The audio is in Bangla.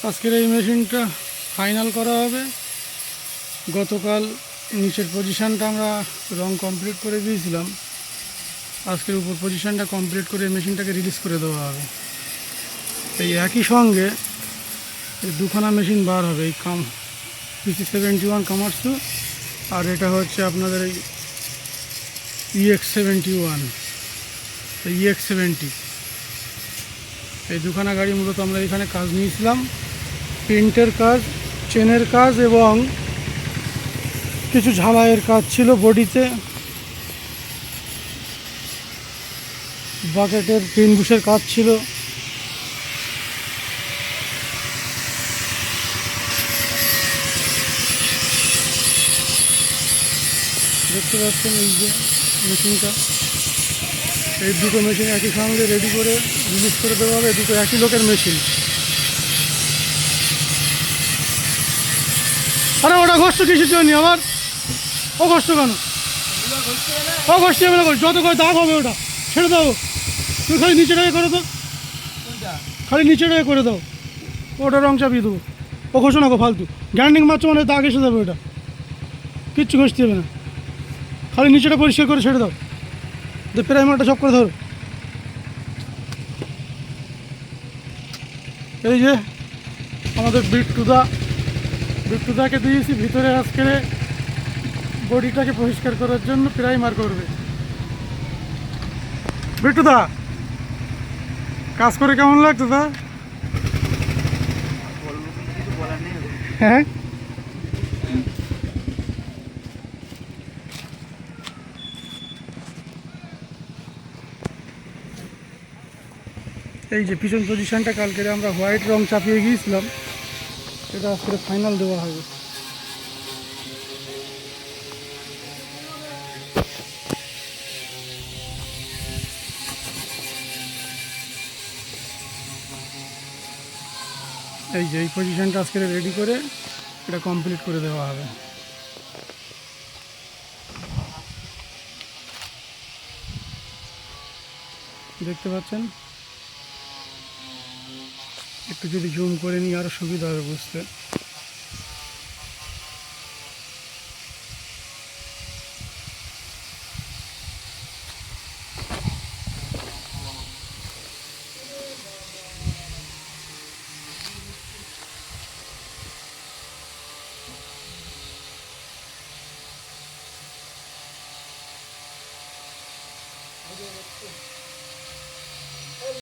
আজকের এই মেশিনটা ফাইনাল করা হবে। গতকাল নিচের পজিশানটা আমরা রং কমপ্লিট করে দিয়েছিলাম। আজকের উপর পজিশানটা কমপ্লিট করে মেশিনটাকে রিলিজ করে দেওয়া হবে। এই একই সঙ্গে এই দুখানা মেশিন বার হবে, এই PC-71 কামার্সু, আর এটা হচ্ছে আপনাদের এই EX-71, এই EX-70। এই দুখানা গাড়ি মূলত আমরা এখানে কাজ নিয়েছিলাম, পেন্টের কাজ, চেনের কাজ এবং কিছু ঝালাইয়ের কাজ ছিল বডিতে। বাকেটের পিন বুশের কাজ ছিল। দেখতে পাচ্ছেন এই যে মেশিনটা, এই দুটো মেশিন একই সঙ্গে রেডি করে রিলিজ করে দেওয়া হবে। দুটো একই লোকের মেশিন। আরে ওটা কষ্ট কিসের জন্য আবার? ও কষ্ট কেন? ও কষ্ট হবে না, যত করে দাগ হবে ওটা ছেড়ে দাও। তুমি খালি নিচেটাকে করে দাও, খালি নিচেটাকে করে দাও, ওটা রং চাপিয়ে দেবো। ও ঘষো না গো ফালতু, গ্যান্ডিং মারছো মানে দাগ এসে যাবে, ওটা কিচ্ছু ঘষতে হবে না, খালি নিচেটা পরিষ্কার করে ছেড়ে দাও। প্রাইমারটা চক করে ধরো। এই যে আমাদের বিট্টুদাকে দিয়েছি ভিতরে আজকে বডিটাকে পরিষ্কার করার জন্য প্রাইমার করবে। বিট্টুদা কাজ করে কেমন লাগতো দা? হ্যাঁ, এই যে পিছন পজিশনটা কালকে আমরা হোয়াইট রং চাপিয়ে গিয়েছিলাম, এটা আজকে ফাইনাল দেওয়া হবে। এই যে এই পজিশনটা আজকে রেডি করে এটা কমপ্লিট করে দেওয়া হবে। দেখতে পাচ্ছেন, একটু যদি জুম করে নিই আরো সুবিধা হবে বুঝতে।